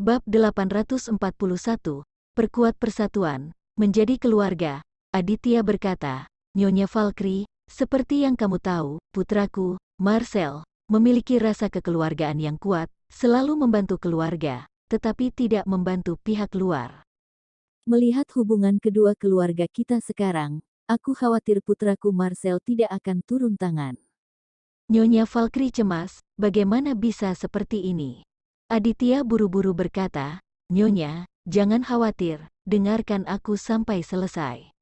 Bab 841, Perkuat Persatuan, Menjadi Keluarga. Aditya berkata, Nyonya Valkyrie, seperti yang kamu tahu, putraku, Marcel, memiliki rasa kekeluargaan yang kuat, selalu membantu keluarga, tetapi tidak membantu pihak luar. Melihat hubungan kedua keluarga kita sekarang, aku khawatir putraku Marcel tidak akan turun tangan. Nyonya Valkyrie cemas, bagaimana bisa seperti ini? Aditya buru-buru berkata, Nyonya, jangan khawatir, dengarkan aku sampai selesai.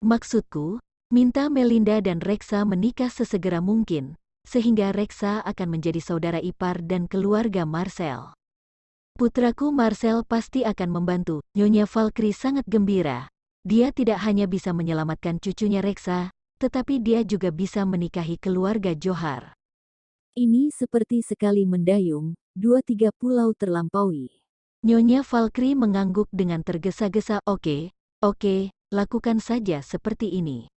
Maksudku, minta Melinda dan Reksa menikah sesegera mungkin, sehingga Reksa akan menjadi saudara ipar dan keluarga Marcel. Putraku Marcel pasti akan membantu. Nyonya Valkyrie sangat gembira. Dia tidak hanya bisa menyelamatkan cucunya Reksa, tetapi dia juga bisa menikahi keluarga Johar. Ini seperti sekali mendayung, 2-3 pulau terlampaui. Nyonya Valkyrie mengangguk dengan tergesa-gesa. Oke, lakukan saja seperti ini.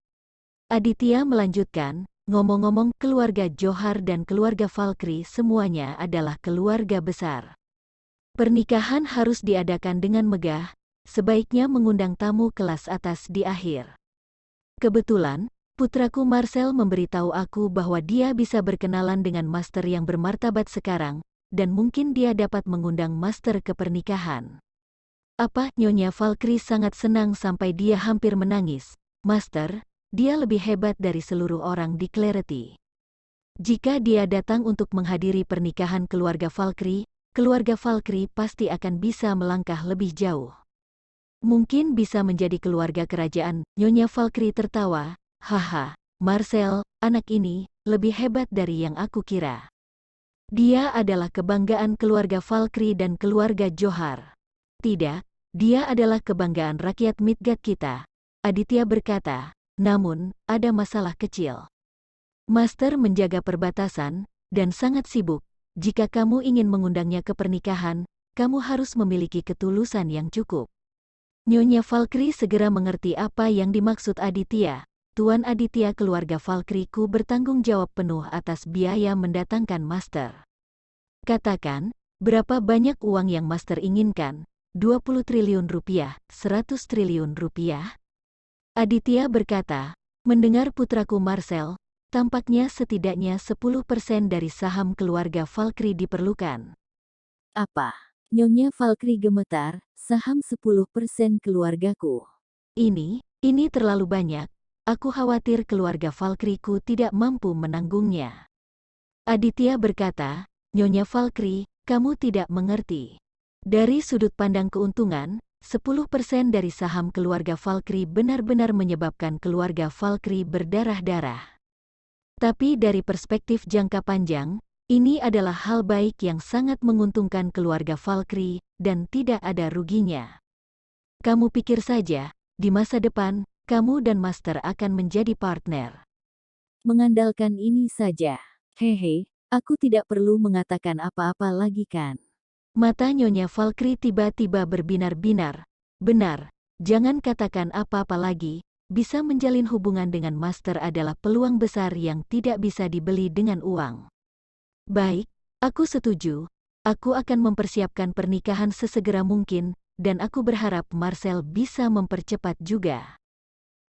Aditya melanjutkan, ngomong-ngomong keluarga Johar dan keluarga Valkyrie semuanya adalah keluarga besar. Pernikahan harus diadakan dengan megah, sebaiknya mengundang tamu kelas atas di akhir. Kebetulan, putraku Marcel memberitahu aku bahwa dia bisa berkenalan dengan master yang bermartabat sekarang, dan mungkin dia dapat mengundang master ke pernikahan. Apa? Nyonya Valkyrie sangat senang sampai dia hampir menangis. Master, dia lebih hebat dari seluruh orang di Clarity. Jika dia datang untuk menghadiri pernikahan keluarga Valkyrie pasti akan bisa melangkah lebih jauh. Mungkin bisa menjadi keluarga kerajaan. Nyonya Valkyrie tertawa. Haha, Marcel, anak ini, lebih hebat dari yang aku kira. Dia adalah kebanggaan keluarga Valkyrie dan keluarga Johar. Tidak, dia adalah kebanggaan rakyat Midgard kita. Aditya berkata, namun, ada masalah kecil. Master menjaga perbatasan, dan sangat sibuk. Jika kamu ingin mengundangnya ke pernikahan, kamu harus memiliki ketulusan yang cukup. Nyonya Valkyrie segera mengerti apa yang dimaksud Aditya. Tuan Aditya, keluarga Valkyrie-ku bertanggung jawab penuh atas biaya mendatangkan master. Katakan, berapa banyak uang yang master inginkan? 20 triliun rupiah, 100 triliun rupiah? Aditya berkata, mendengar putraku Marcel, tampaknya setidaknya 10% dari saham keluarga Valkyrie diperlukan. Apa? Nyonya Valkyrie gemetar, saham 10% keluargaku. Ini terlalu banyak. Aku khawatir keluarga Valkyrie-ku tidak mampu menanggungnya. Aditya berkata, Nyonya Valkyrie, kamu tidak mengerti. Dari sudut pandang keuntungan, 10% dari saham keluarga Valkyrie benar-benar menyebabkan keluarga Valkyrie berdarah-darah. Tapi dari perspektif jangka panjang, ini adalah hal baik yang sangat menguntungkan keluarga Valkyrie, dan tidak ada ruginya. Kamu pikir saja, di masa depan, kamu dan Master akan menjadi partner. Mengandalkan ini saja. Hehe, aku tidak perlu mengatakan apa-apa lagi kan? Mata Nyonya Valkyrie tiba-tiba berbinar-binar. Benar, jangan katakan apa-apa lagi. Bisa menjalin hubungan dengan Master adalah peluang besar yang tidak bisa dibeli dengan uang. Baik, aku setuju. Aku akan mempersiapkan pernikahan sesegera mungkin, dan aku berharap Marcel bisa mempercepat juga.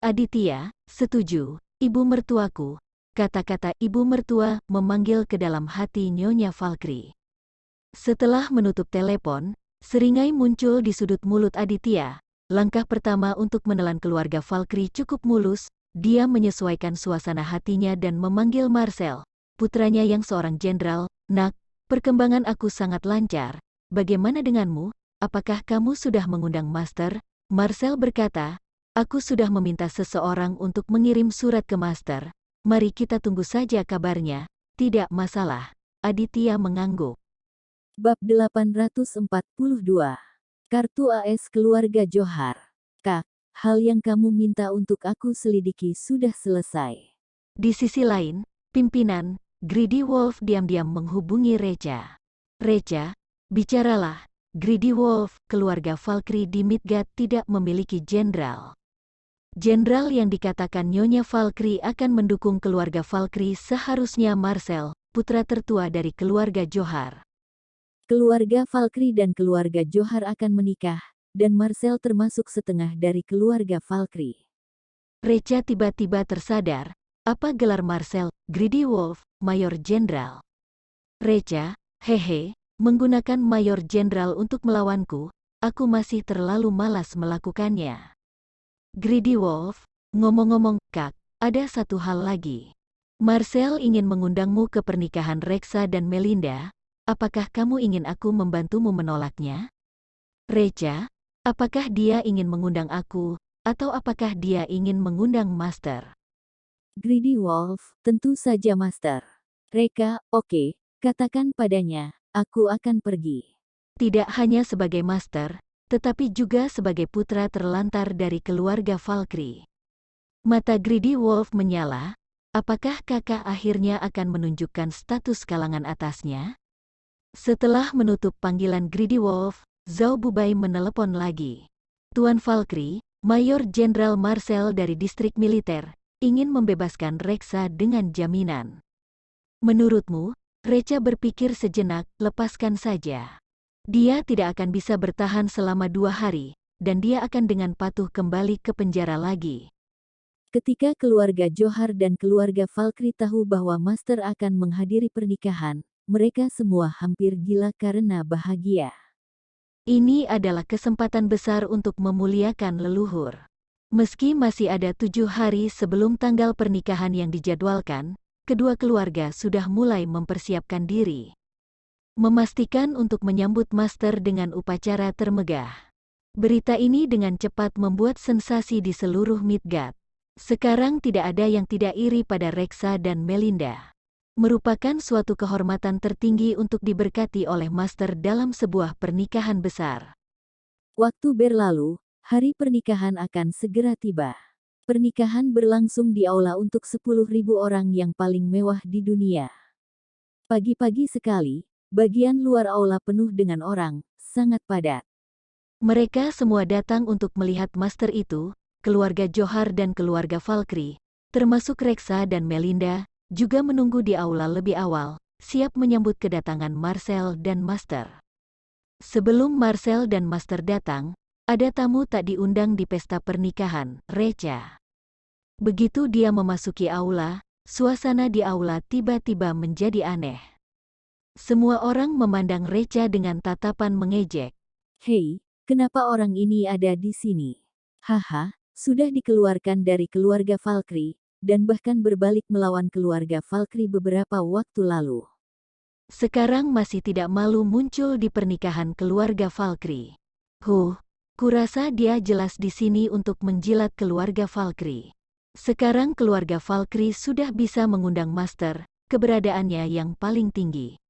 Aditya, setuju, ibu mertuaku. Kata-kata ibu mertua memanggil ke dalam hati Nyonya Valkyrie. Setelah menutup telepon, seringai muncul di sudut mulut Aditya. Langkah pertama untuk menelan keluarga Valkyrie cukup mulus. Dia menyesuaikan suasana hatinya dan memanggil Marcel, putranya yang seorang jenderal. Nak, perkembangan aku sangat lancar. Bagaimana denganmu? Apakah kamu sudah mengundang Master? Marcel berkata, aku sudah meminta seseorang untuk mengirim surat ke Master. Mari kita tunggu saja kabarnya. Tidak masalah. Aditya mengangguk. Bab 842. Kartu AS Keluarga Johar. Kak, hal yang kamu minta untuk aku selidiki sudah selesai. Di sisi lain, pimpinan, Greedy Wolf diam-diam menghubungi Recha. Recha, bicaralah. Greedy Wolf, keluarga Valkyrie di Midgard tidak memiliki jenderal. Jenderal yang dikatakan Nyonya Valkyrie akan mendukung keluarga Valkyrie seharusnya Marcel, putra tertua dari keluarga Johar. Keluarga Valkyrie dan keluarga Johar akan menikah, dan Marcel termasuk setengah dari keluarga Valkyrie. Recha tiba-tiba tersadar, apa gelar Marcel, Greedy Wolf, Mayor Jenderal. Recha, hehe, menggunakan Mayor Jenderal untuk melawanku, aku masih terlalu malas melakukannya. Greedy Wolf, ngomong-ngomong, Kak, ada satu hal lagi. Marcel ingin mengundangmu ke pernikahan Rexa dan Melinda, apakah kamu ingin aku membantumu menolaknya? Recha, apakah dia ingin mengundang aku, atau apakah dia ingin mengundang Master? Greedy Wolf, tentu saja Master. Reka, oke, katakan padanya, aku akan pergi. Tidak hanya sebagai Master, tetapi juga sebagai putra terlantar dari keluarga Valkyrie. Mata Greedy Wolf menyala, apakah kakak akhirnya akan menunjukkan status kalangan atasnya? Setelah menutup panggilan Greedy Wolf, Zhao Bubai menelepon lagi. Tuan Valkyrie, Mayor Jenderal Marcel dari distrik militer, ingin membebaskan Rexa dengan jaminan. Menurutmu, Recha berpikir sejenak, lepaskan saja. Dia tidak akan bisa bertahan selama 2 hari, dan dia akan dengan patuh kembali ke penjara lagi. Ketika keluarga Johar dan keluarga Valkyrie tahu bahwa Master akan menghadiri pernikahan, mereka semua hampir gila karena bahagia. Ini adalah kesempatan besar untuk memuliakan leluhur. Meski masih ada 7 hari sebelum tanggal pernikahan yang dijadwalkan, kedua keluarga sudah mulai mempersiapkan diri. Memastikan untuk menyambut Master dengan upacara termegah. Berita ini dengan cepat membuat sensasi di seluruh Midgard. Sekarang tidak ada yang tidak iri pada Rexa dan Melinda. Merupakan suatu kehormatan tertinggi untuk diberkati oleh Master dalam sebuah pernikahan besar. Waktu berlalu, hari pernikahan akan segera tiba. Pernikahan berlangsung di aula untuk 10.000 orang yang paling mewah di dunia. Pagi-pagi sekali, bagian luar aula penuh dengan orang, sangat padat. Mereka semua datang untuk melihat Master itu, keluarga Johar dan keluarga Valkyrie, termasuk Rexa dan Melinda, juga menunggu di aula lebih awal, siap menyambut kedatangan Marcel dan Master. Sebelum Marcel dan Master datang, ada tamu tak diundang di pesta pernikahan, Recha. Begitu dia memasuki aula, suasana di aula tiba-tiba menjadi aneh. Semua orang memandang Recha dengan tatapan mengejek. Hei, kenapa orang ini ada di sini? Haha, sudah dikeluarkan dari keluarga Valkyrie, dan bahkan berbalik melawan keluarga Valkyrie beberapa waktu lalu. Sekarang masih tidak malu muncul di pernikahan keluarga Valkyrie. Kurasa dia jelas di sini untuk menjilat keluarga Valkyrie. Sekarang keluarga Valkyrie sudah bisa mengundang Master, keberadaannya yang paling tinggi.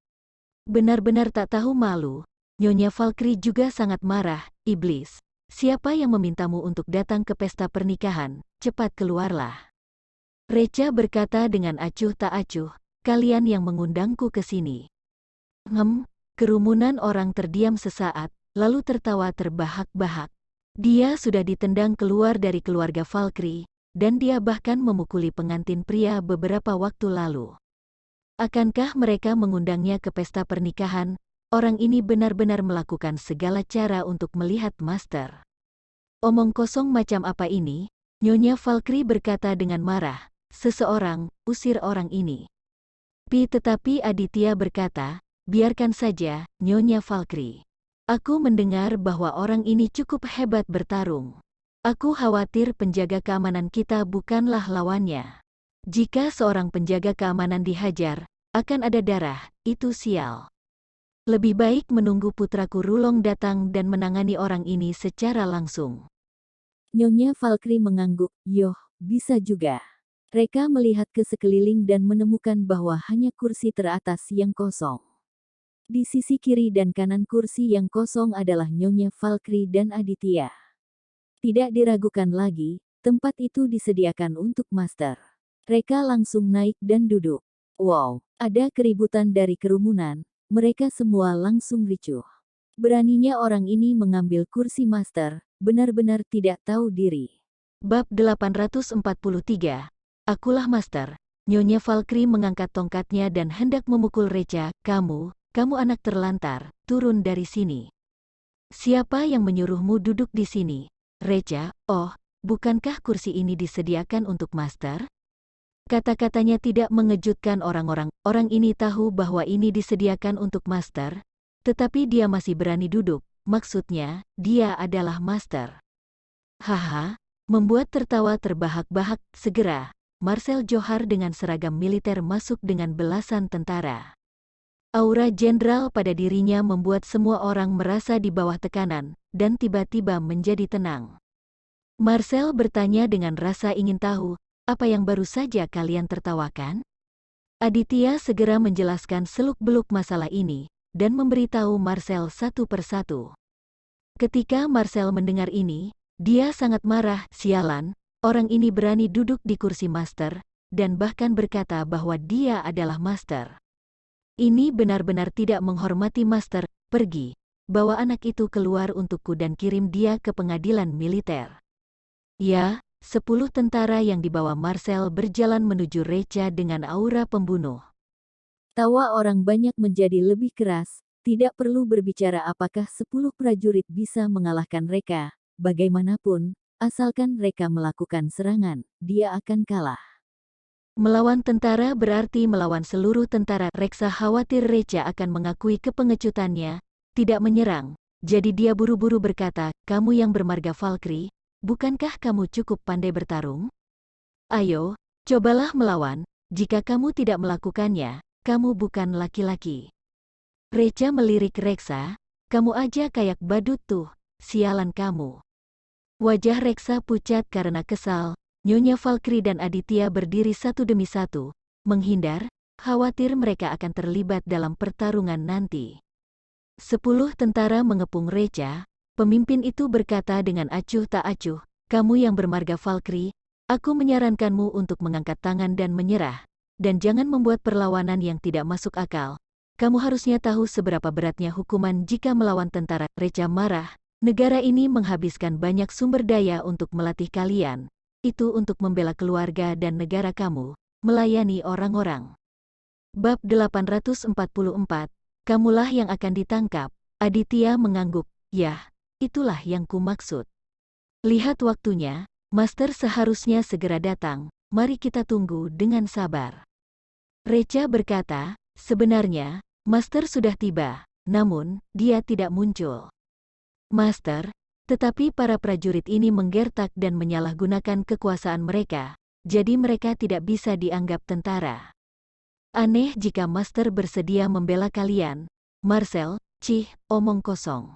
Benar-benar tak tahu malu, Nyonya Valkyrie juga sangat marah, iblis. Siapa yang memintamu untuk datang ke pesta pernikahan, cepat keluarlah. Recha berkata dengan acuh tak acuh, kalian yang mengundangku ke sini. Kerumunan orang terdiam sesaat, lalu tertawa terbahak-bahak. Dia sudah ditendang keluar dari keluarga Valkyrie, dan dia bahkan memukuli pengantin pria beberapa waktu lalu. Akankah mereka mengundangnya ke pesta pernikahan? Orang ini benar-benar melakukan segala cara untuk melihat Master. Omong kosong macam apa ini? Nyonya Valkyrie berkata dengan marah, seseorang, usir orang ini. Tetapi Aditya berkata, biarkan saja, Nyonya Valkyrie. Aku mendengar bahwa orang ini cukup hebat bertarung. Aku khawatir penjaga keamanan kita bukanlah lawannya. Jika seorang penjaga keamanan dihajar, akan ada darah, itu sial. Lebih baik menunggu putraku Rulong datang dan menangani orang ini secara langsung. Nyonya Valkyrie mengangguk, yoh, bisa juga. Reka melihat ke sekeliling dan menemukan bahwa hanya kursi teratas yang kosong. Di sisi kiri dan kanan kursi yang kosong adalah Nyonya Valkyrie dan Aditya. Tidak diragukan lagi, tempat itu disediakan untuk Master. Reka langsung naik dan duduk. Wow, ada keributan dari kerumunan, mereka semua langsung ricuh. Beraninya orang ini mengambil kursi Master, benar-benar tidak tahu diri. Bab 843, Akulah Master. Nyonya Valkyrie mengangkat tongkatnya dan hendak memukul Recha. Kamu anak terlantar, turun dari sini. Siapa yang menyuruhmu duduk di sini? Reca, oh, bukankah kursi ini disediakan untuk master? Kata-katanya tidak mengejutkan orang-orang. Orang ini tahu bahwa ini disediakan untuk master, tetapi dia masih berani duduk. Maksudnya, dia adalah master. Haha, membuat tertawa terbahak-bahak. Segera, Marcel Johar dengan seragam militer masuk dengan belasan tentara. Aura jenderal pada dirinya membuat semua orang merasa di bawah tekanan, dan tiba-tiba menjadi tenang. Marcel bertanya dengan rasa ingin tahu, apa yang baru saja kalian tertawakan? Aditya segera menjelaskan seluk-beluk masalah ini, dan memberitahu Marcel satu persatu. Ketika Marcel mendengar ini, dia sangat marah. Sialan, orang ini berani duduk di kursi master, dan bahkan berkata bahwa dia adalah master. Ini benar-benar tidak menghormati master. Pergi, bawa anak itu keluar untukku dan kirim dia ke pengadilan militer. Ya, 10 tentara yang dibawa Marcel berjalan menuju Reca dengan aura pembunuh. Tawa orang banyak menjadi lebih keras. Tidak perlu berbicara apakah 10 prajurit bisa mengalahkan mereka. Bagaimanapun, asalkan mereka melakukan serangan, dia akan kalah. Melawan tentara berarti melawan seluruh tentara. Reksa khawatir Reca akan mengakui kepengecutannya, tidak menyerang. Jadi dia buru-buru berkata, kamu yang bermarga Valkyrie, bukankah kamu cukup pandai bertarung? Ayo, cobalah melawan. Jika kamu tidak melakukannya, kamu bukan laki-laki. Reca melirik Reksa, kamu aja kayak badut tuh, sialan kamu. Wajah Reksa pucat karena kesal. Nyonya Valkyrie dan Aditya berdiri satu demi satu, menghindar, khawatir mereka akan terlibat dalam pertarungan nanti. 10 tentara mengepung Reca. Pemimpin itu berkata dengan acuh tak acuh, kamu yang bermarga Valkyrie, aku menyarankanmu untuk mengangkat tangan dan menyerah, dan jangan membuat perlawanan yang tidak masuk akal. Kamu harusnya tahu seberapa beratnya hukuman jika melawan tentara. Reca marah, negara ini menghabiskan banyak sumber daya untuk melatih kalian, itu untuk membela keluarga dan negara kamu, melayani orang-orang. Bab 844, kamulah yang akan ditangkap. Aditya mengangguk, yah. Itulah yang kumaksud. Lihat waktunya, master seharusnya segera datang, mari kita tunggu dengan sabar. Reca berkata, sebenarnya, master sudah tiba, namun, dia tidak muncul. Master, tetapi para prajurit ini menggertak dan menyalahgunakan kekuasaan mereka, jadi mereka tidak bisa dianggap tentara. Aneh jika master bersedia membela kalian, Marcel, omong kosong.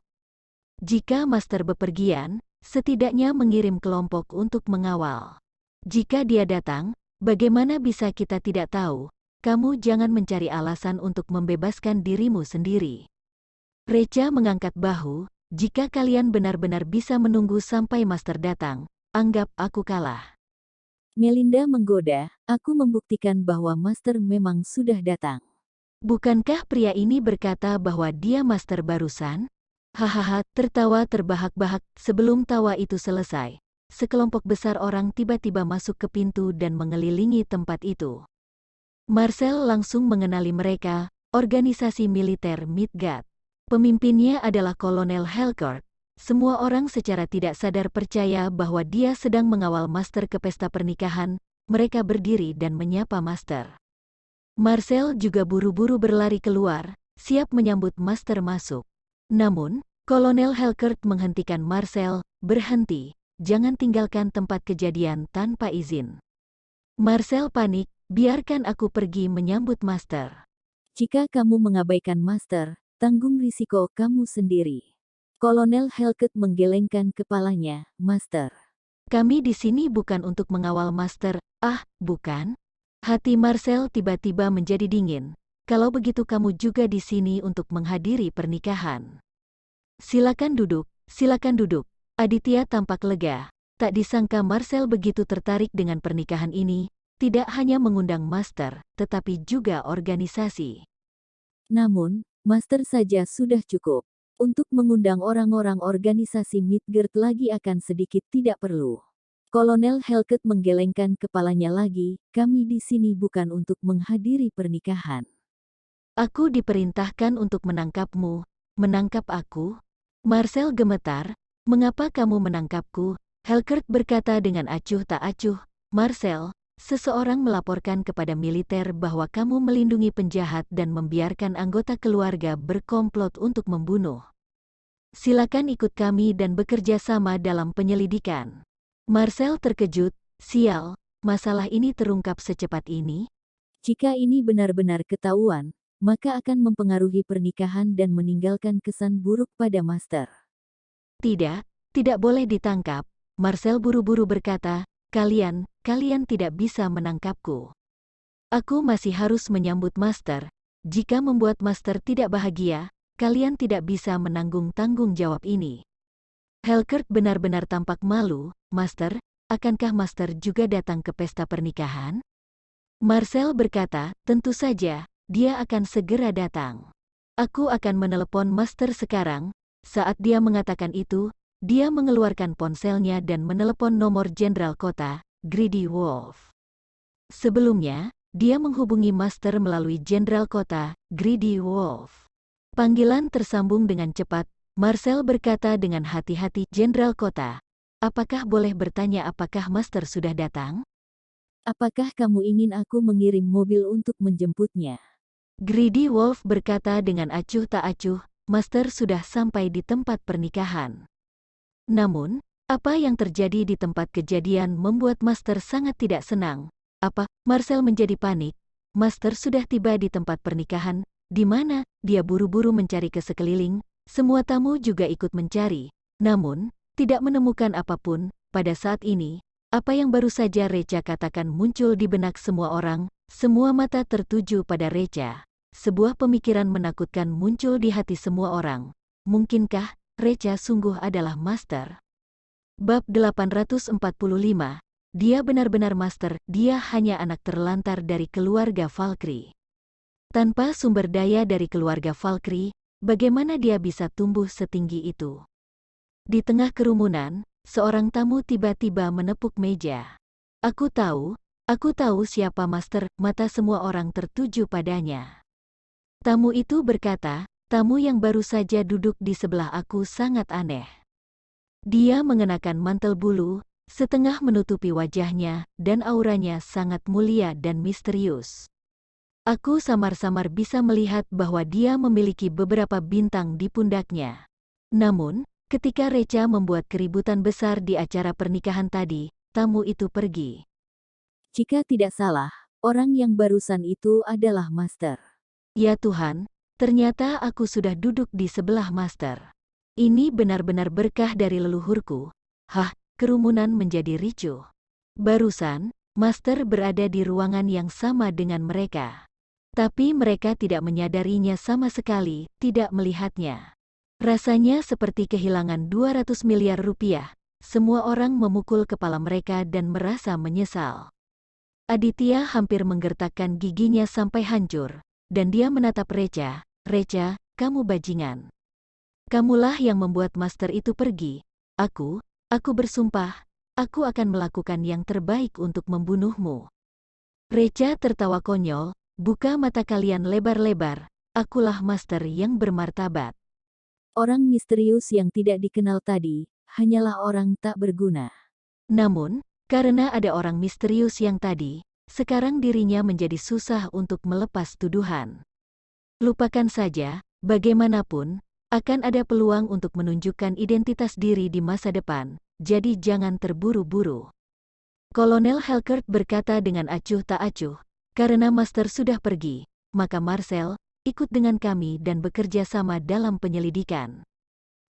Jika master bepergian, setidaknya mengirim kelompok untuk mengawal. Jika dia datang, bagaimana bisa kita tidak tahu? Kamu jangan mencari alasan untuk membebaskan dirimu sendiri. Reca mengangkat bahu, jika kalian benar-benar bisa menunggu sampai master datang, anggap aku kalah. Melinda menggoda, aku membuktikan bahwa master memang sudah datang. Bukankah pria ini berkata bahwa dia master barusan? Hahaha, tertawa terbahak-bahak. Sebelum tawa itu selesai, sekelompok besar orang tiba-tiba masuk ke pintu dan mengelilingi tempat itu. Marcel langsung mengenali mereka, organisasi militer Midgard. Pemimpinnya adalah Kolonel Helkert. Semua orang secara tidak sadar percaya bahwa dia sedang mengawal master ke pesta pernikahan. Mereka berdiri dan menyapa master. Marcel juga buru-buru berlari keluar, siap menyambut master masuk. Namun, Kolonel Helkert menghentikan Marcel, berhenti, jangan tinggalkan tempat kejadian tanpa izin. Marcel panik, biarkan aku pergi menyambut master. Jika kamu mengabaikan master, tanggung risiko kamu sendiri. Kolonel Helkert menggelengkan kepalanya, master. Kami di sini bukan untuk mengawal master, bukan? Hati Marcel tiba-tiba menjadi dingin. Kalau begitu kamu juga di sini untuk menghadiri pernikahan. Silakan duduk, silakan duduk. Aditya tampak lega. Tak disangka Marcel begitu tertarik dengan pernikahan ini, tidak hanya mengundang master, tetapi juga organisasi. Namun, master saja sudah cukup. Untuk mengundang orang-orang organisasi Midgard lagi akan sedikit tidak perlu. Kolonel Helkert menggelengkan kepalanya lagi, kami di sini bukan untuk menghadiri pernikahan. Aku diperintahkan untuk menangkapmu, menangkap aku? Marcel gemetar, mengapa kamu menangkapku? Helkert berkata dengan acuh tak acuh, Marcel, seseorang melaporkan kepada militer bahwa kamu melindungi penjahat dan membiarkan anggota keluarga berkomplot untuk membunuh. Silakan ikut kami dan bekerja sama dalam penyelidikan. Marcel terkejut, sial, masalah ini terungkap secepat ini? Jika ini benar-benar ketahuan, maka akan mempengaruhi pernikahan dan meninggalkan kesan buruk pada Master. Tidak, tidak boleh ditangkap. Marcel buru-buru berkata, kalian tidak bisa menangkapku. Aku masih harus menyambut Master. Jika membuat Master tidak bahagia, kalian tidak bisa menanggung tanggung jawab ini. Helkert benar-benar tampak malu, Master, akankah Master juga datang ke pesta pernikahan? Marcel berkata, tentu saja, dia akan segera datang. Aku akan menelepon Master sekarang. Saat dia mengatakan itu, dia mengeluarkan ponselnya dan menelepon nomor Jenderal Kota, Greedy Wolf. Sebelumnya, dia menghubungi Master melalui Jenderal Kota, Greedy Wolf. Panggilan tersambung dengan cepat. Marcel berkata dengan hati-hati, Jenderal Kota, apakah boleh bertanya apakah Master sudah datang? Apakah kamu ingin aku mengirim mobil untuk menjemputnya? Greedy Wolf berkata dengan acuh tak acuh, Master sudah sampai di tempat pernikahan. Namun, apa yang terjadi di tempat kejadian membuat Master sangat tidak senang. Apa? Marcel menjadi panik. Master sudah tiba di tempat pernikahan, di mana dia buru-buru mencari ke sekeliling. Semua tamu juga ikut mencari. Namun, tidak menemukan apapun. Pada saat ini, apa yang baru saja Recha katakan muncul di benak semua orang. Semua mata tertuju pada Recha. Sebuah pemikiran menakutkan muncul di hati semua orang. Mungkinkah Recha sungguh adalah Master? Bab 845. Dia benar-benar Master, dia hanya anak terlantar dari keluarga Valkyrie. Tanpa sumber daya dari keluarga Valkyrie, bagaimana dia bisa tumbuh setinggi itu? Di tengah kerumunan, seorang tamu tiba-tiba menepuk meja. Aku tahu siapa Master, mata semua orang tertuju padanya. Tamu itu berkata, tamu yang baru saja duduk di sebelah aku sangat aneh. Dia mengenakan mantel bulu, setengah menutupi wajahnya, dan auranya sangat mulia dan misterius. Aku samar-samar bisa melihat bahwa dia memiliki beberapa bintang di pundaknya. Namun, ketika Recha membuat keributan besar di acara pernikahan tadi, tamu itu pergi. Jika tidak salah, orang yang barusan itu adalah Master. Ya Tuhan, ternyata aku sudah duduk di sebelah Master. Ini benar-benar berkah dari leluhurku. Kerumunan menjadi ricuh. Barusan, Master berada di ruangan yang sama dengan mereka. Tapi mereka tidak menyadarinya sama sekali, tidak melihatnya. Rasanya seperti kehilangan 200 miliar rupiah. Semua orang memukul kepala mereka dan merasa menyesal. Aditya hampir menggertakkan giginya sampai hancur. Dan dia menatap Recha, Recha, kamu bajingan. Kamulah yang membuat Master itu pergi. Aku bersumpah, aku akan melakukan yang terbaik untuk membunuhmu. Recha tertawa konyol, buka mata kalian lebar-lebar, akulah Master yang bermartabat. Orang misterius yang tidak dikenal tadi, hanyalah orang tak berguna. Namun, karena ada orang misterius yang tadi, sekarang dirinya menjadi susah untuk melepas tuduhan. Lupakan saja, bagaimanapun, akan ada peluang untuk menunjukkan identitas diri di masa depan, jadi jangan terburu-buru. Kolonel Helkert berkata dengan acuh tak acuh, karena Master sudah pergi, maka Marcel, ikut dengan kami dan bekerja sama dalam penyelidikan.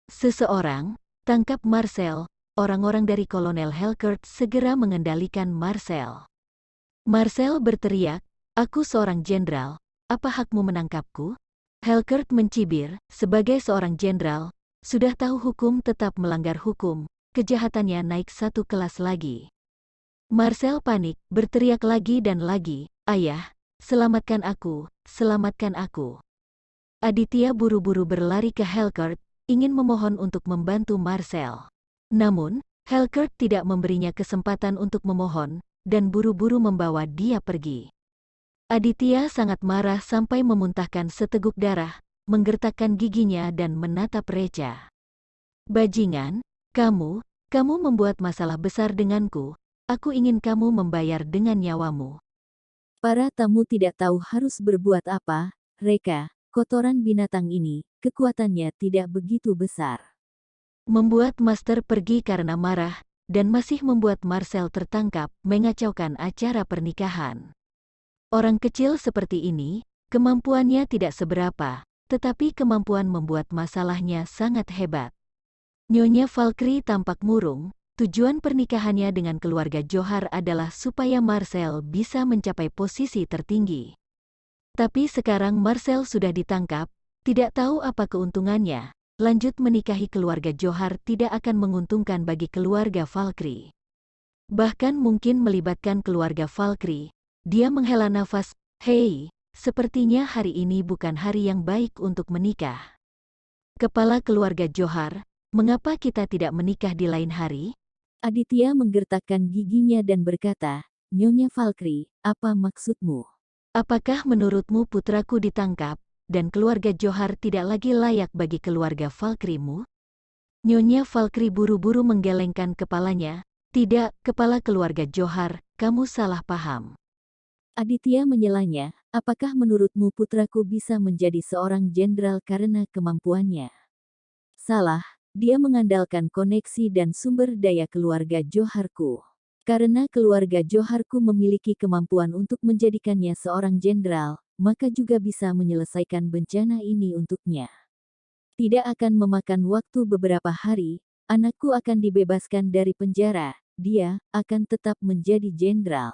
Seseorang, tangkap Marcel, orang-orang dari Kolonel Helkert segera mengendalikan Marcel. Marcel berteriak, aku seorang jenderal, apa hakmu menangkapku? Helkert mencibir, sebagai seorang jenderal, sudah tahu hukum tetap melanggar hukum, kejahatannya naik satu kelas lagi. Marcel panik, berteriak lagi dan lagi, ayah, selamatkan aku, selamatkan aku. Aditya buru-buru berlari ke Helkert, ingin memohon untuk membantu Marcel. Namun, Helkert tidak memberinya kesempatan untuk memohon, dan buru-buru membawa dia pergi. Aditya sangat marah sampai memuntahkan seteguk darah, menggertakkan giginya dan menatap Reca. Bajingan, kamu membuat masalah besar denganku. Aku ingin kamu membayar dengan nyawamu. Para tamu tidak tahu harus berbuat apa. Reka, kotoran binatang ini, kekuatannya tidak begitu besar. Membuat Master pergi karena marah, dan masih membuat Marcel tertangkap, mengacaukan acara pernikahan. Orang kecil seperti ini, kemampuannya tidak seberapa, tetapi kemampuan membuat masalahnya sangat hebat. Nyonya Valkyrie tampak murung, tujuan pernikahannya dengan keluarga Johar adalah supaya Marcel bisa mencapai posisi tertinggi. Tapi sekarang Marcel sudah ditangkap, tidak tahu apa keuntungannya. Lanjut menikahi keluarga Johar tidak akan menguntungkan bagi keluarga Valkyrie. Bahkan mungkin melibatkan keluarga Valkyrie. Dia menghela nafas, "Hei, sepertinya hari ini bukan hari yang baik untuk menikah. Kepala keluarga Johar, mengapa kita tidak menikah di lain hari?" Aditya menggertakkan giginya dan berkata, Nyonya Valkyrie, apa maksudmu? Apakah menurutmu putraku ditangkap, dan keluarga Johar tidak lagi layak bagi keluarga Valkyriemu? Nyonya Valkyrie buru-buru menggelengkan kepalanya. Tidak, kepala keluarga Johar, kamu salah paham. Aditya menyelanya, apakah menurutmu putraku bisa menjadi seorang jenderal karena kemampuannya? Salah, dia mengandalkan koneksi dan sumber daya keluarga Joharku. Karena keluarga Joharku memiliki kemampuan untuk menjadikannya seorang jenderal, maka juga bisa menyelesaikan bencana ini untuknya. Tidak akan memakan waktu beberapa hari, anakku akan dibebaskan dari penjara, dia akan tetap menjadi jenderal.